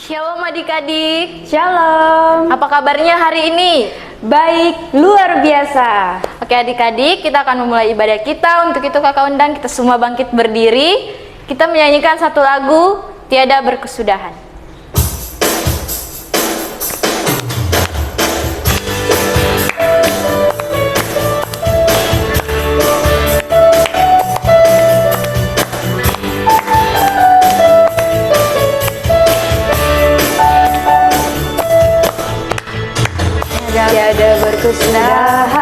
Shalom adik-adik. Shalom. Apa kabarnya hari ini? Baik, luar biasa. Oke adik-adik, kita akan memulai ibadah kita. Untuk itu kakak undang kita semua bangkit berdiri. Kita menyanyikan satu lagu, Tiada Berkesudahan. Tiada berkesudahan,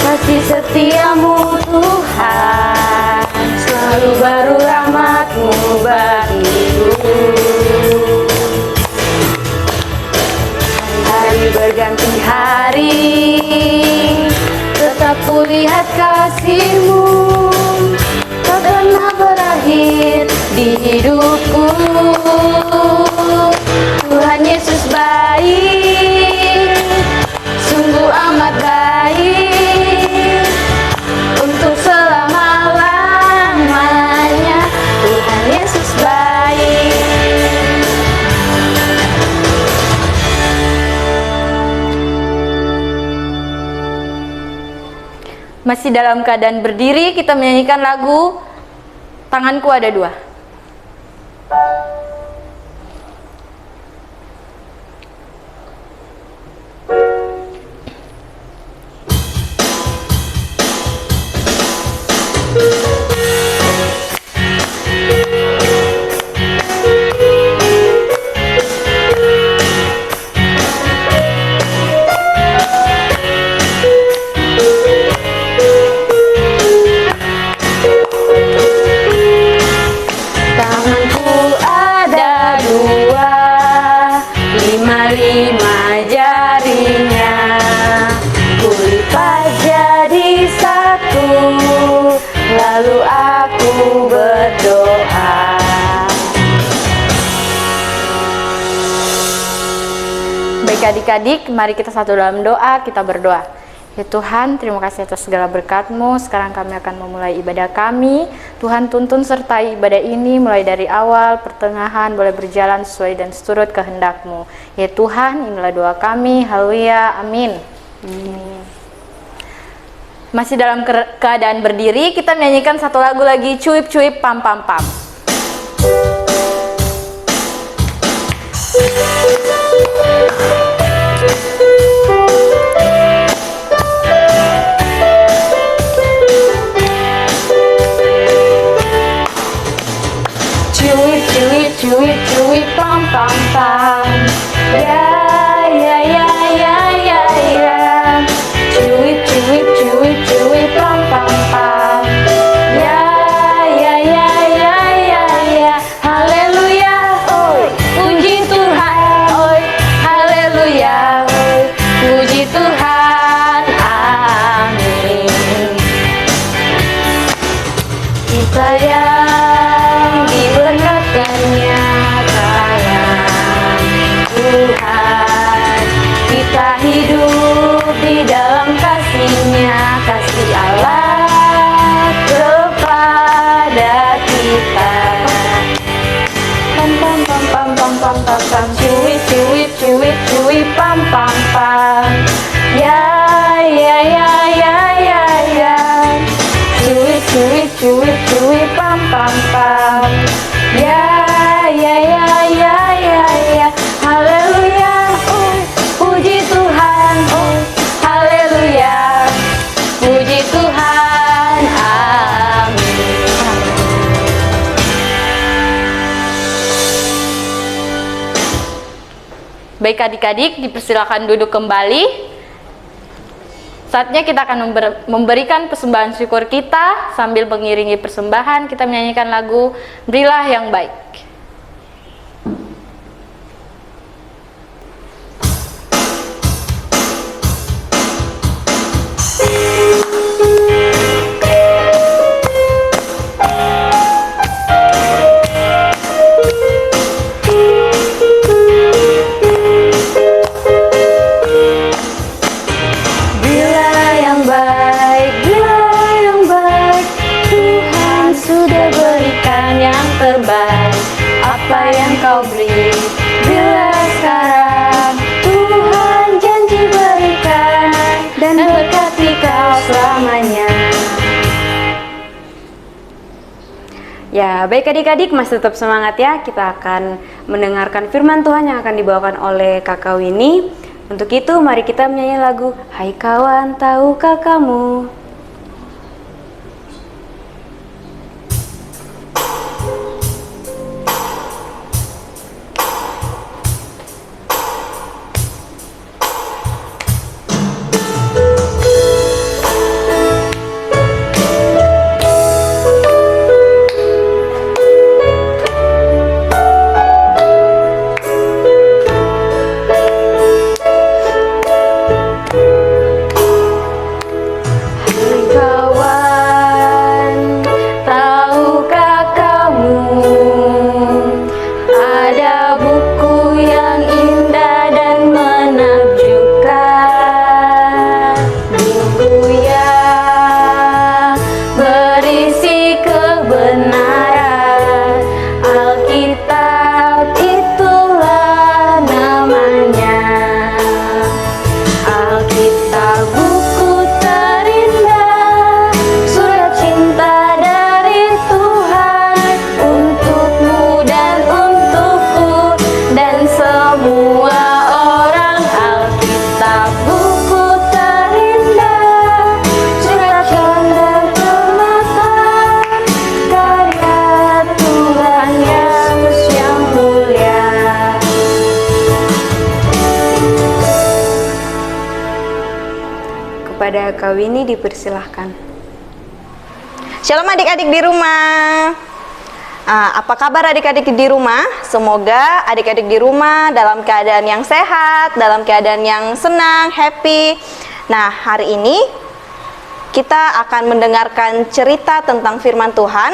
kasih setiamu Tuhan, selalu baru rahmat-Mu bagiku. Hari-hari berganti hari, tetap kulihat kasih-Mu, tak pernah berakhir di hidupku. Tuhan Yesus baik, sungguh amat baik, untuk selama-lamanya. Tuhan Yesus baik. Masih dalam keadaan berdiri, kita menyanyikan lagu Tanganku Ada Dua. Lima jarinya kulipat jadi satu, lalu aku berdoa. Baik adik-adik, mari kita satu dalam doa, kita berdoa. Ya Tuhan, terima kasih atas segala berkat-Mu. Sekarang kami akan memulai ibadah kami. Tuhan tuntun sertai ibadah ini mulai dari awal, pertengahan, boleh berjalan sesuai dan seturut kehendak-Mu. Ya Tuhan, inilah doa kami. Haleluya, amin. Masih dalam keadaan berdiri, kita menyanyikan satu lagu lagi, Cuip-cuip pam pam pam. Cuip cuip pam pam pam, ya ya ya ya ya ya. Cuip cuip cuip cuip pam pam pam, ya ya ya ya ya ya. Haleluya, oi, puji Tuhan, oi, haleluya, oi, puji Tuhan, amin. Kita yang diberkatkannya tangan Tuhan, kita hidup di dalam kasih-Nya, kasih Allah kepada kita. Pam pam pam pam pam pam pam pam, cuip cuip cuip cuip pam pam pam, ya ya ya ya ya ya. Cuip cuip cuip cuip pam pam pam, ya ya ya ya ya ya. Haleluya, oh, puji Tuhan, oh, haleluya, puji Tuhan, amin. Baik adik-adik, dipersilakan duduk kembali. Saatnya kita akan memberikan persembahan syukur kita. Sambil mengiringi persembahan, kita menyanyikan lagu Berilah yang Baik. Bila yang baik, Tuhan sudah berikan yang terbaik. beri. Bila sekarang Tuhan janji berikan dan berkati kau selamanya. Ya, baik adik-adik, masih tetap semangat ya. Kita akan mendengarkan firman Tuhan yang akan dibawakan oleh Kakak Winnie. Untuk itu, mari kita menyanyi lagu Hai Kawan, Tahukah Kamu? Kepada Kak Winnie dipersilahkan. Shalom adik-adik di rumah. Apa kabar adik-adik di rumah? Semoga adik-adik di rumah dalam keadaan yang sehat, dalam keadaan yang senang, happy. Nah, hari ini kita akan mendengarkan cerita tentang firman Tuhan.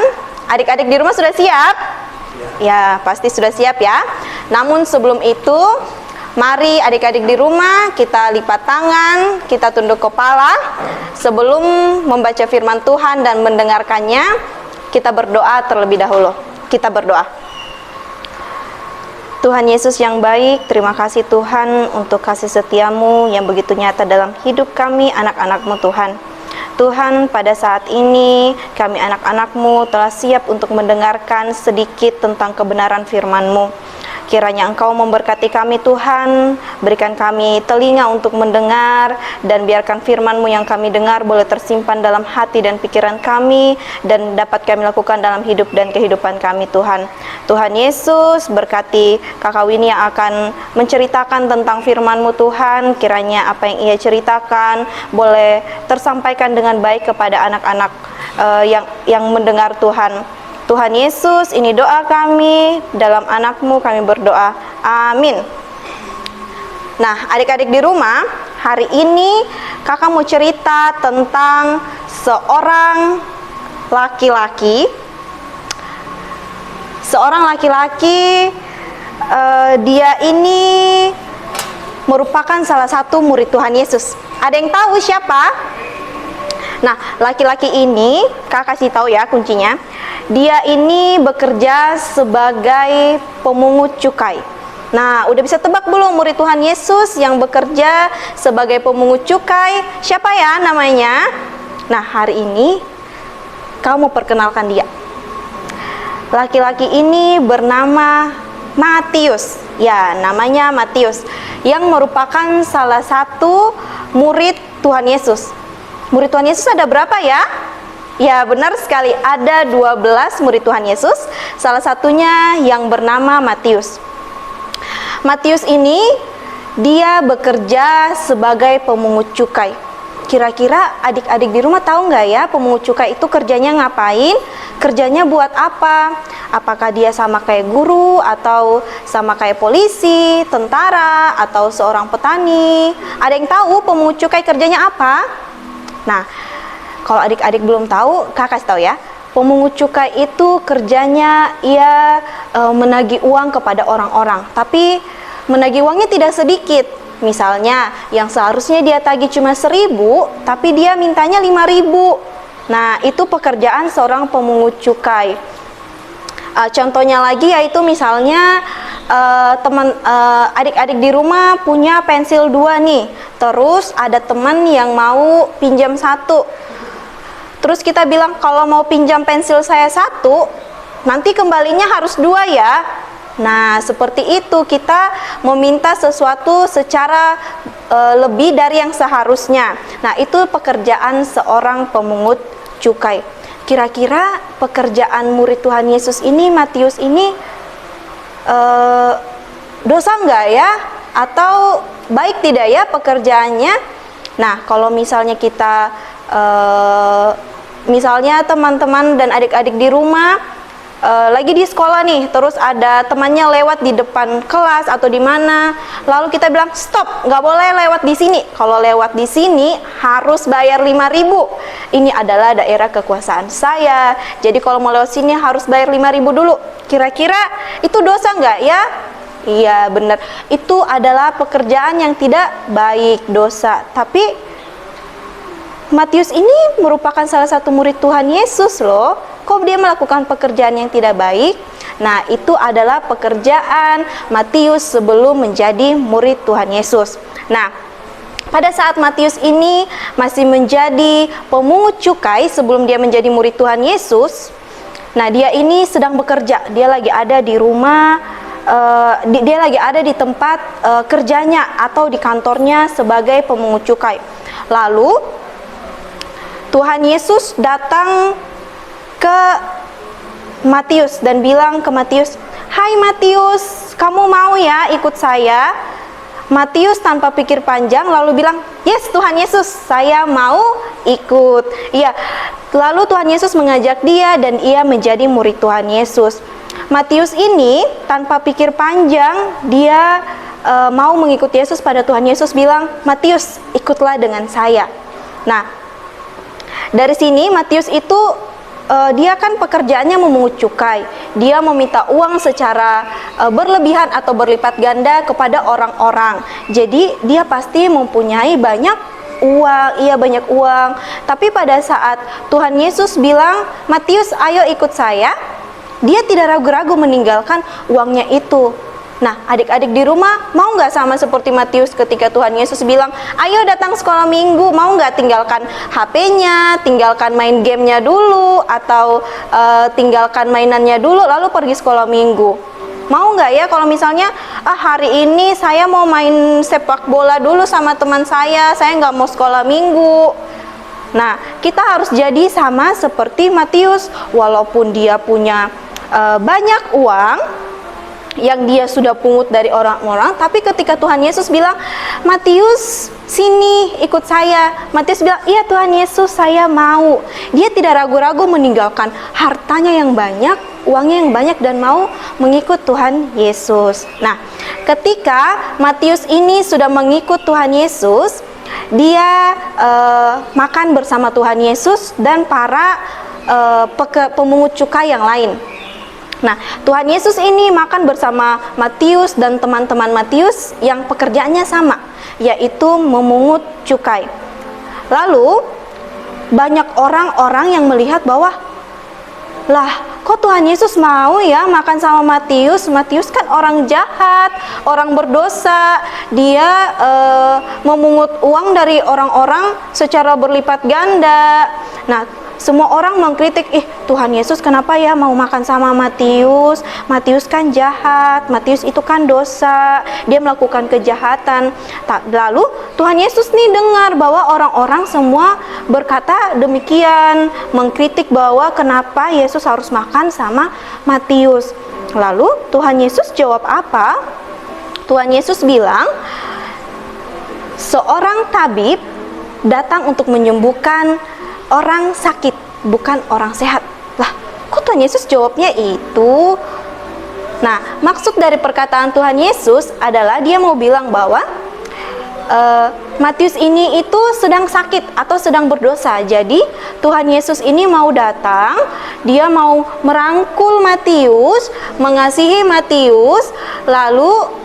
Adik-adik di rumah sudah siap? Ya, pasti sudah siap ya. Namun sebelum itu, mari adik-adik di rumah kita lipat tangan, kita tunduk kepala. Sebelum membaca firman Tuhan dan mendengarkannya, kita berdoa terlebih dahulu. Kita berdoa. Tuhan Yesus yang baik, terima kasih Tuhan untuk kasih setiamu yang begitu nyata dalam hidup kami anak-anak-Mu Tuhan. Tuhan, pada saat ini kami anak-anak-Mu telah siap untuk mendengarkan sedikit tentang kebenaran firman-Mu. Kiranya Engkau memberkati kami Tuhan, berikan kami telinga untuk mendengar, dan biarkan firman-Mu yang kami dengar boleh tersimpan dalam hati dan pikiran kami, dan dapat kami lakukan dalam hidup dan kehidupan kami Tuhan. Tuhan Yesus, berkati Kakak Winnie yang akan menceritakan tentang firman-Mu Tuhan. Kiranya apa yang ia ceritakan boleh tersampaikan dengan baik kepada anak-anak yang mendengar Tuhan. Tuhan Yesus, ini doa kami, dalam anak-Mu kami berdoa, amin. Nah, adik-adik di rumah, hari ini kakak mau cerita tentang seorang laki-laki. Dia ini merupakan salah satu murid Tuhan Yesus. Ada yang tahu siapa? Nah, laki-laki ini, kakak kasih tahu ya kuncinya. Dia ini bekerja sebagai pemungut cukai. Nah, udah bisa tebak belum murid Tuhan Yesus yang bekerja sebagai pemungut cukai? Siapa ya namanya? Nah, hari ini kamu perkenalkan dia. Laki-laki ini bernama Matius. Ya, namanya Matius, yang merupakan salah satu murid Tuhan Yesus. Murid Tuhan Yesus ada berapa ya? Ya, benar sekali, ada 12 murid Tuhan Yesus. Salah satunya yang bernama Matius. Matius ini dia bekerja sebagai pemungut cukai. Kira-kira adik-adik di rumah tahu nggak ya pemungut cukai itu kerjanya ngapain? Kerjanya buat apa? Apakah dia sama kayak guru, atau sama kayak polisi, tentara, atau seorang petani? Ada yang tahu pemungut cukai kerjanya apa? Nah, kalau adik-adik belum tahu, kakak kasih tahu ya. Pemungut cukai itu kerjanya ia menagih uang kepada orang-orang, tapi menagih uangnya tidak sedikit. Misalnya, yang seharusnya dia tagih cuma 1.000, tapi dia mintanya 5.000. Nah, itu pekerjaan seorang pemungut cukai. Contohnya lagi yaitu misalnya adik-adik di rumah punya pensil 2 nih, terus ada teman yang mau pinjam 1. Terus kita bilang kalau mau pinjam pensil saya 1, nanti kembalinya harus 2 ya. Nah, seperti itu, kita meminta sesuatu secara lebih dari yang seharusnya. Nah, itu pekerjaan seorang pemungut cukai. Kira-kira pekerjaan murid Tuhan Yesus ini, Matius ini, dosa enggak ya? Atau baik tidak ya pekerjaannya? Nah, kalau misalnya kita, misalnya teman-teman dan adik-adik di rumah, lagi di sekolah nih, terus ada temannya lewat di depan kelas atau di mana, lalu kita bilang stop, nggak boleh lewat di sini. Kalau lewat di sini harus bayar 5.000. Ini adalah daerah kekuasaan saya, jadi kalau mau lewat sini harus bayar 5.000 dulu. Kira-kira itu dosa nggak ya? Iya benar, itu adalah pekerjaan yang tidak baik, dosa. Tapi Matius ini merupakan salah satu murid Tuhan Yesus loh. Kok dia melakukan pekerjaan yang tidak baik? Nah, itu adalah pekerjaan Matius sebelum menjadi murid Tuhan Yesus. Nah, pada saat Matius ini masih menjadi pemungut cukai sebelum dia menjadi murid Tuhan Yesus, nah dia ini sedang bekerja. Dia lagi ada di rumah, dia lagi ada di tempat kerjanya atau di kantornya sebagai pemungut cukai. Lalu Tuhan Yesus datang ke Matius dan bilang ke Matius, "Hai Matius, kamu mau ya ikut saya?" Matius tanpa pikir panjang lalu bilang, "Yes Tuhan Yesus, saya mau ikut." Iya. Lalu Tuhan Yesus mengajak dia dan ia menjadi murid Tuhan Yesus. Matius ini tanpa pikir panjang, dia mau mengikuti Yesus. Pada Tuhan Yesus bilang, "Matius, ikutlah dengan saya." Nah, dari sini Matius itu dia kan pekerjaannya memungut cukai. Dia meminta uang secara berlebihan atau berlipat ganda kepada orang-orang. Jadi dia pasti mempunyai banyak uang, iya banyak uang. Tapi pada saat Tuhan Yesus bilang, "Matius, ayo ikut saya," dia tidak ragu-ragu meninggalkan uangnya itu. Nah, adik-adik di rumah mau nggak sama seperti Matius ketika Tuhan Yesus bilang, "Ayo datang sekolah minggu," mau nggak tinggalkan HP-nya, tinggalkan main gamenya dulu, atau tinggalkan mainannya dulu lalu pergi sekolah minggu? Mau nggak ya kalau misalnya, hari ini saya mau main sepak bola dulu sama teman saya nggak mau sekolah minggu. Nah, kita harus jadi sama seperti Matius, walaupun dia punya banyak uang yang dia sudah pungut dari orang-orang, tapi ketika Tuhan Yesus bilang, "Matius, sini ikut saya," Matius bilang, "Iya Tuhan Yesus, saya mau." Dia tidak ragu-ragu meninggalkan hartanya yang banyak, uangnya yang banyak, dan mau mengikut Tuhan Yesus. Nah, ketika Matius ini sudah mengikut Tuhan Yesus, dia makan bersama Tuhan Yesus dan para pemungut cukai yang lain. Nah, Tuhan Yesus ini makan bersama Matius dan teman-teman Matius yang pekerjaannya sama, yaitu memungut cukai. Lalu, banyak orang-orang yang melihat bahwa, "Lah, kok Tuhan Yesus mau ya makan sama Matius? Matius kan orang jahat, orang berdosa. Dia memungut uang dari orang-orang secara berlipat ganda." Nah, semua orang mengkritik, Tuhan Yesus kenapa ya mau makan sama Matius? Matius kan jahat, Matius itu kan dosa, dia melakukan kejahatan. Lalu Tuhan Yesus nih dengar bahwa orang-orang semua berkata demikian, mengkritik bahwa kenapa Yesus harus makan sama Matius. Lalu Tuhan Yesus jawab apa? Tuhan Yesus bilang, seorang tabib datang untuk menyembuhkan orang sakit, bukan orang sehat. Lah, kok Tuhan Yesus jawabnya itu? Nah, maksud dari perkataan Tuhan Yesus adalah dia mau bilang bahwa Matius ini itu sedang sakit atau sedang berdosa. Jadi Tuhan Yesus ini mau datang, dia mau merangkul Matius, mengasihi Matius, lalu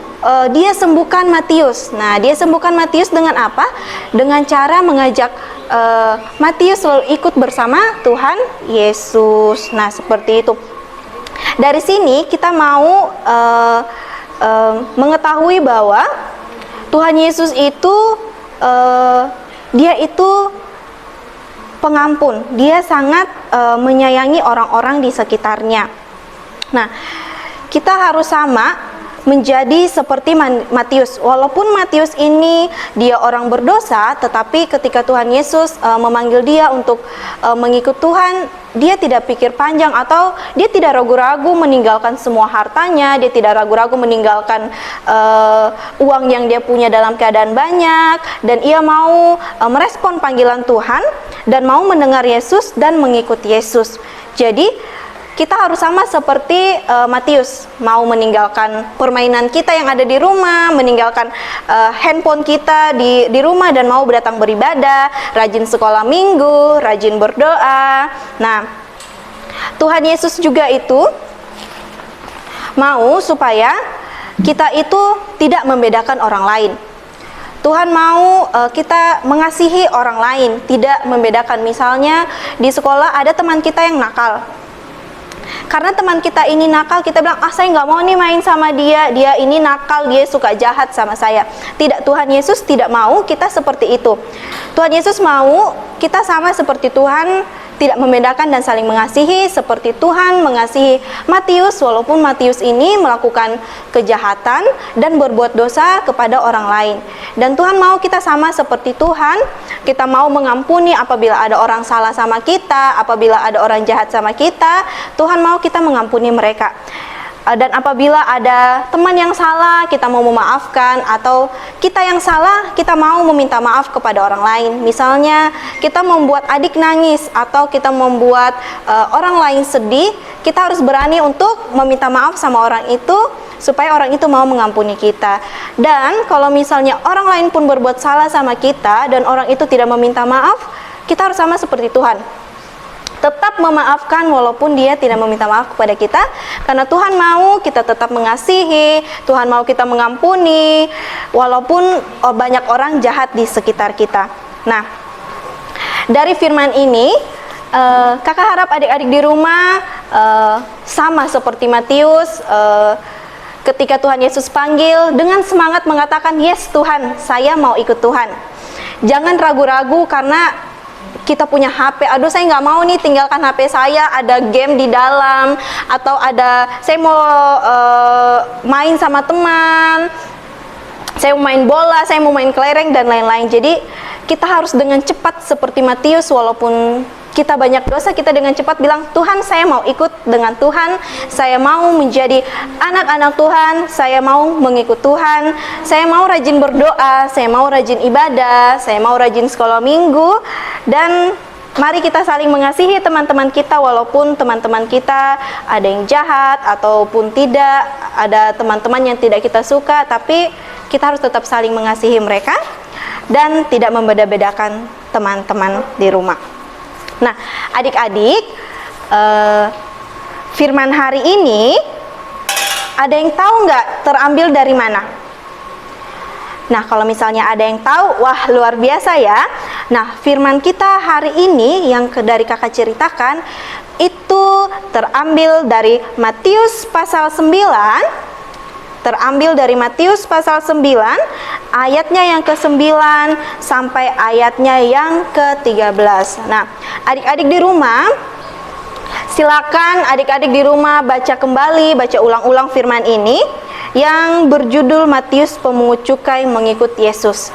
dia sembuhkan Matius. Nah, dia sembuhkan Matius dengan apa? Dengan cara mengajak Matius selalu ikut bersama Tuhan Yesus. Nah, seperti itu. Dari sini kita mau mengetahui bahwa Tuhan Yesus itu dia itu pengampun, dia sangat menyayangi orang-orang di sekitarnya. Nah, kita harus sama menjadi seperti Matius. Walaupun Matius ini dia orang berdosa, tetapi ketika Tuhan Yesus memanggil dia untuk mengikut Tuhan, dia tidak pikir panjang atau dia tidak ragu-ragu meninggalkan semua hartanya, dia tidak ragu-ragu meninggalkan uang yang dia punya dalam keadaan banyak, dan ia mau merespon panggilan Tuhan dan mau mendengar Yesus dan mengikut Yesus. Jadi kita harus sama seperti Matius, mau meninggalkan permainan kita yang ada di rumah, meninggalkan handphone kita di rumah dan mau datang beribadah, rajin sekolah minggu, rajin berdoa. Nah, Tuhan Yesus juga itu mau supaya kita itu tidak membedakan orang lain. Tuhan mau kita mengasihi orang lain, tidak membedakan. Misalnya di sekolah ada teman kita yang nakal. Karena teman kita ini nakal, kita bilang, saya nggak mau nih main sama dia, dia ini nakal, dia suka jahat sama saya. Tidak, Tuhan Yesus tidak mau kita seperti itu. Tuhan Yesus mau kita sama seperti Tuhan, tidak membedakan dan saling mengasihi, seperti Tuhan mengasihi Matius, walaupun Matius ini melakukan kejahatan dan berbuat dosa kepada orang lain. Dan Tuhan mau kita sama seperti Tuhan, kita mau mengampuni apabila ada orang salah sama kita, apabila ada orang jahat sama kita, Tuhan mau kita mengampuni mereka. Dan apabila ada teman yang salah, kita mau memaafkan, atau kita yang salah, kita mau meminta maaf kepada orang lain. Misalnya kita membuat adik nangis atau kita membuat orang lain sedih, kita harus berani untuk meminta maaf sama orang itu supaya orang itu mau mengampuni kita. Dan kalau misalnya orang lain pun berbuat salah sama kita dan orang itu tidak meminta maaf, kita harus sama seperti Tuhan, tetap memaafkan walaupun dia tidak meminta maaf kepada kita, karena Tuhan mau kita tetap mengasihi, Tuhan mau kita mengampuni walaupun banyak orang jahat di sekitar kita. Nah, dari firman ini kakak harap adik-adik di rumah sama seperti Matius, ketika Tuhan Yesus panggil dengan semangat mengatakan, yes Tuhan, saya mau ikut Tuhan. Jangan ragu-ragu karena kita punya HP, aduh saya nggak mau nih tinggalkan HP saya, ada game di dalam, atau ada saya mau main sama teman, saya mau main bola, saya mau main kelereng dan lain-lain. Jadi kita harus dengan cepat seperti Matius, walaupun kita banyak dosa, kita dengan cepat bilang, Tuhan saya mau ikut dengan Tuhan, saya mau menjadi anak-anak Tuhan, saya mau mengikut Tuhan, saya mau rajin berdoa, saya mau rajin ibadah, saya mau rajin sekolah minggu. Dan mari kita saling mengasihi teman-teman kita, walaupun teman-teman kita ada yang jahat ataupun tidak, ada teman-teman yang tidak kita suka, tapi kita harus tetap saling mengasihi mereka dan tidak membeda-bedakan teman-teman di rumah. Nah, adik-adik, firman hari ini ada yang tahu nggak terambil dari mana? Nah, kalau misalnya ada yang tahu, wah luar biasa ya. Nah, firman kita hari ini yang dari kakak ceritakan itu terambil dari Matius pasal 9. Terambil dari Matius pasal 9 ayatnya yang ke-9 sampai ayatnya yang ke-13. Nah, adik-adik di rumah, silakan adik-adik di rumah baca kembali, baca ulang-ulang firman ini yang berjudul Matius Pemungut Cukai Mengikut Yesus.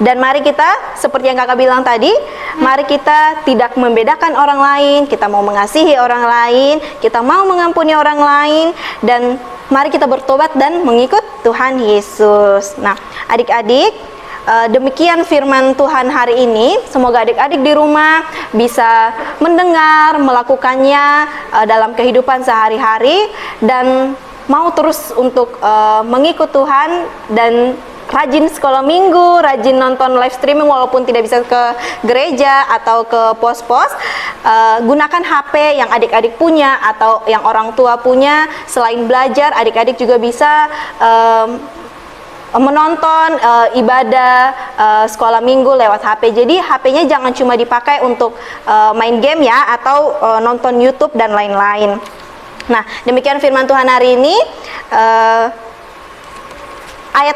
Dan mari kita, seperti yang kakak bilang tadi, mari kita tidak membedakan orang lain, kita mau mengasihi orang lain, kita mau mengampuni orang lain, dan mari kita bertobat dan mengikut Tuhan Yesus. Nah, adik-adik, demikian firman Tuhan hari ini. Semoga adik-adik di rumah bisa mendengar, melakukannya dalam kehidupan sehari-hari, dan mau terus untuk mengikut Tuhan dan rajin sekolah minggu, rajin nonton live streaming walaupun tidak bisa ke gereja atau ke pos-pos. Gunakan HP yang adik-adik punya atau yang orang tua punya. Selain belajar, adik-adik juga bisa menonton ibadah sekolah minggu lewat HP. Jadi HP-nya jangan cuma dipakai untuk main game ya, atau nonton YouTube dan lain-lain. Nah, demikian firman Tuhan hari ini. Ayat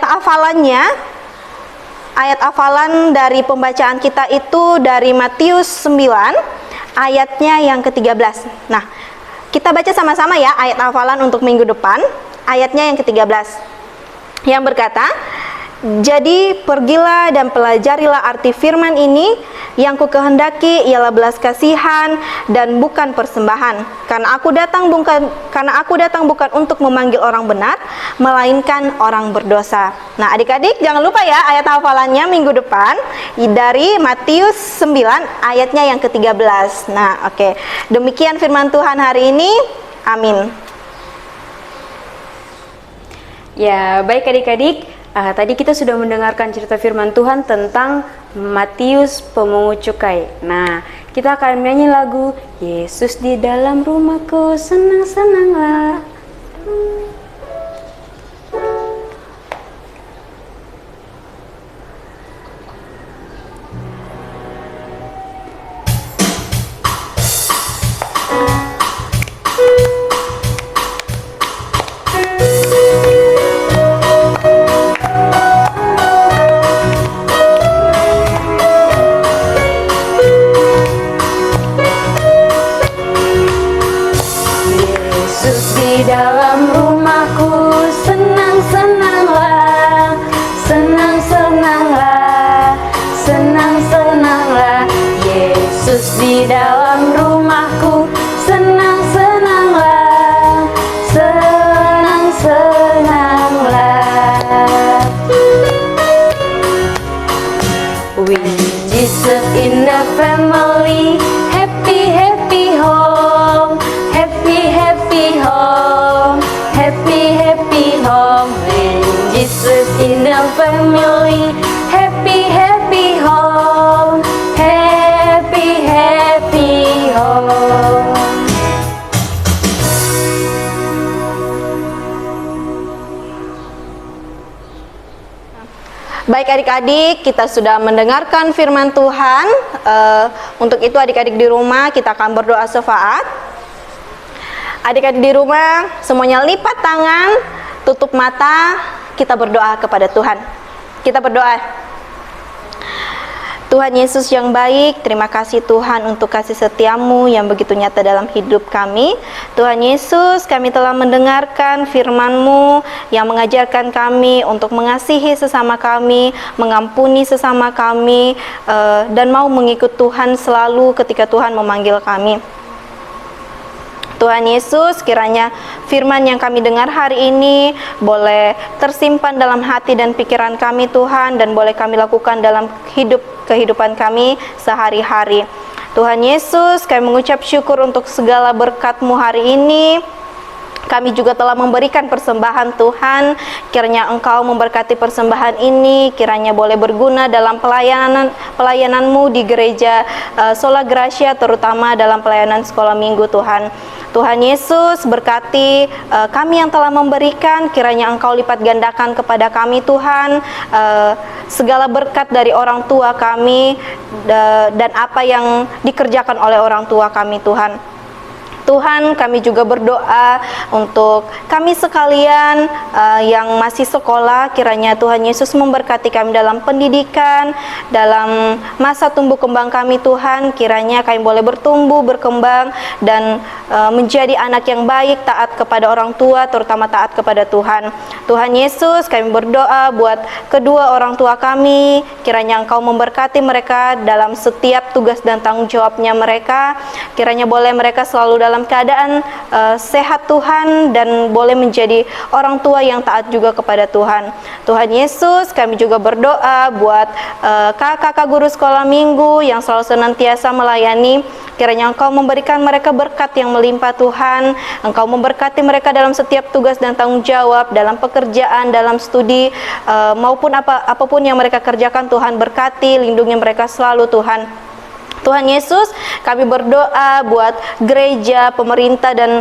hafalan dari pembacaan kita itu dari Matius 9 ayatnya yang ke-13. Nah, kita baca sama-sama ya ayat hafalan untuk minggu depan, ayatnya yang ke-13 yang berkata, "Jadi pergilah dan pelajarilah arti firman ini, yang ku kehendaki ialah belas kasihan dan bukan persembahan. Karena aku datang bukan untuk memanggil orang benar, melainkan orang berdosa." Nah, adik-adik jangan lupa ya ayat hafalannya minggu depan dari Matius 9 ayatnya yang ke-13. Nah, oke. Demikian firman Tuhan hari ini. Amin. Ya, baik adik-adik, tadi kita sudah mendengarkan cerita firman Tuhan tentang Matius pemungut cukai. Nah, kita akan menyanyi lagu Yesus di dalam rumahku, senang-senanglah. Di dalam rumahku, senang-senanglah, senang-senanglah, senang-senanglah. Yesus di dalam rumahku, senang-senanglah, senang-senanglah. With Jesus in the family, happy, happy home, happy, happy home, happy, happy home. When Jesus in the family, happy, happy home, happy, happy home. Baik adik-adik, kita sudah mendengarkan firman Tuhan. Untuk itu adik-adik di rumah kita akan berdoa syafaat. Adik-adik di rumah semuanya lipat tangan, tutup mata, kita berdoa kepada Tuhan. Kita berdoa. Tuhan Yesus yang baik, terima kasih Tuhan untuk kasih setiamu yang begitu nyata dalam hidup kami. Tuhan Yesus, kami telah mendengarkan firman-Mu yang mengajarkan kami untuk mengasihi sesama kami, mengampuni sesama kami, dan mau mengikut Tuhan selalu ketika Tuhan memanggil kami. Tuhan Yesus, kiranya firman yang kami dengar hari ini boleh tersimpan dalam hati dan pikiran kami Tuhan, dan boleh kami lakukan dalam kehidupan kami sehari-hari. Tuhan Yesus, kami mengucap syukur untuk segala berkat-Mu hari ini. Kami juga telah memberikan persembahan Tuhan. Kiranya Engkau memberkati persembahan ini, kiranya boleh berguna dalam pelayanan-Mu di gereja Sola Gracia, terutama dalam pelayanan sekolah minggu Tuhan. Tuhan Yesus, berkati kami yang telah memberikan, kiranya Engkau lipat gandakan kepada kami Tuhan, segala berkat dari orang tua kami dan apa yang dikerjakan oleh orang tua kami Tuhan. Tuhan, kami juga berdoa untuk kami sekalian yang masih sekolah, kiranya Tuhan Yesus memberkati kami dalam pendidikan, dalam masa tumbuh kembang kami Tuhan, kiranya kami boleh bertumbuh, berkembang, dan menjadi anak yang baik, taat kepada orang tua, terutama taat kepada Tuhan. Tuhan Yesus, kami berdoa buat kedua orang tua kami, kiranya Engkau memberkati mereka dalam setiap tugas dan tanggung jawabnya mereka, kiranya boleh mereka selalu dalam keadaan sehat Tuhan, dan boleh menjadi orang tua yang taat juga kepada Tuhan. Tuhan Yesus, kami juga berdoa buat kakak-kakak guru sekolah minggu yang selalu senantiasa melayani, kiranya Engkau memberikan mereka berkat yang melimpah Tuhan. Engkau memberkati mereka dalam setiap tugas dan tanggung jawab, dalam pekerjaan, dalam studi, maupun apapun yang mereka kerjakan. Tuhan berkati, lindungi mereka selalu Tuhan. Tuhan Yesus, kami berdoa buat gereja, pemerintah, dan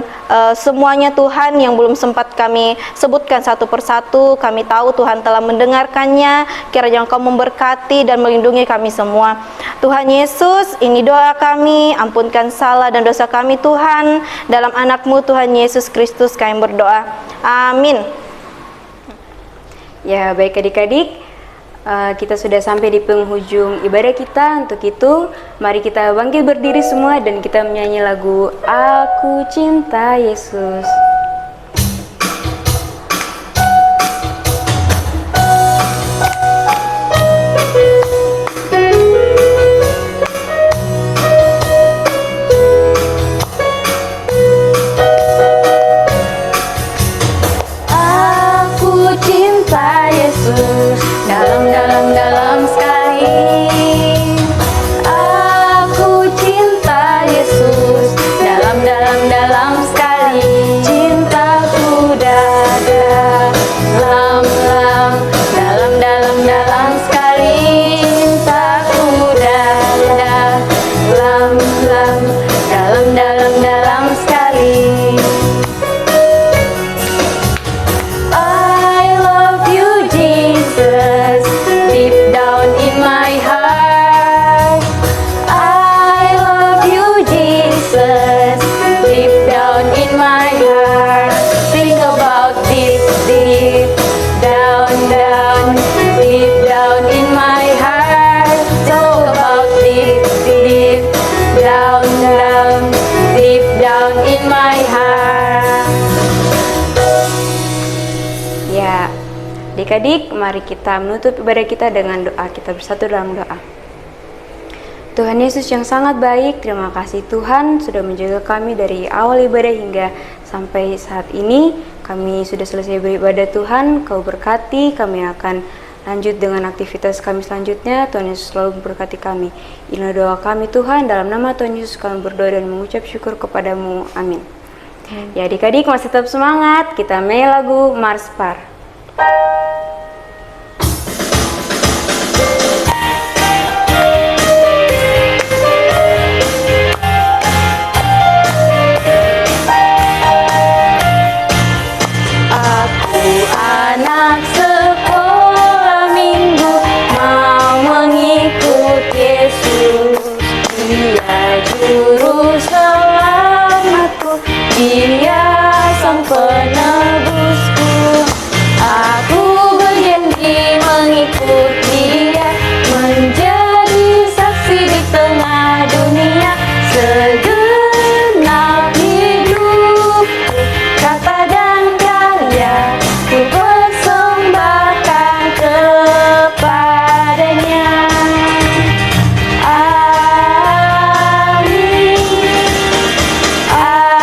semuanya Tuhan yang belum sempat kami sebutkan satu persatu. Kami tahu Tuhan telah mendengarkannya. Kiranya Engkau memberkati dan melindungi kami semua. Tuhan Yesus, ini doa kami. Ampunkan salah dan dosa kami Tuhan. Dalam anak-Mu Tuhan Yesus Kristus kami berdoa. Amin. Ya, baik adik-adik, kita sudah sampai di penghujung ibadah kita. Untuk itu, mari kita bangkit berdiri semua dan kita menyanyi lagu Aku Cinta Yesus. Aku cinta Yesus dalam sekali. Aku cinta Yesus dalam sekali. Cintaku dalam sekali. Cintaku dalam sekali. I love you, Jesus, deep down in my heart. I love you, Jesus, deep down in my heart. Think about this deep down in my heart. Talk about deep down in my heart. Ya, adik-adik, mari kita menutup ibadah kita dengan doa. Kita bersatu dalam doa. Tuhan Yesus yang sangat baik, terima kasih Tuhan sudah menjaga kami dari awal ibadah hingga sampai saat ini. Kami sudah selesai beribadah Tuhan, Kau berkati, kami akan lanjut dengan aktivitas kami selanjutnya. Tuhan Yesus selalu memberkati kami. Inilah doa kami Tuhan, dalam nama Tuhan Yesus kami berdoa dan mengucap syukur kepadamu. Amin. Ya adik-adik, masih tetap semangat, kita main lagu Mars Par. Aku anak sekolah minggu, mau mengikut Yesus. Dia juru selamatku, Dia sang penebusku. Aku berjanji mengikut Dia, menjadi saksi di tengah dunia. Segenap hidupku, kata dan karya ku persembahkan kepadanya. Amin, amin.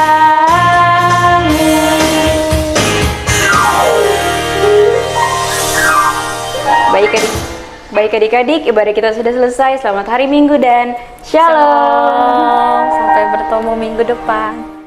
Baik adik-adik, ibadah kita sudah selesai. Selamat hari Minggu dan Shalom. Sampai bertemu minggu depan.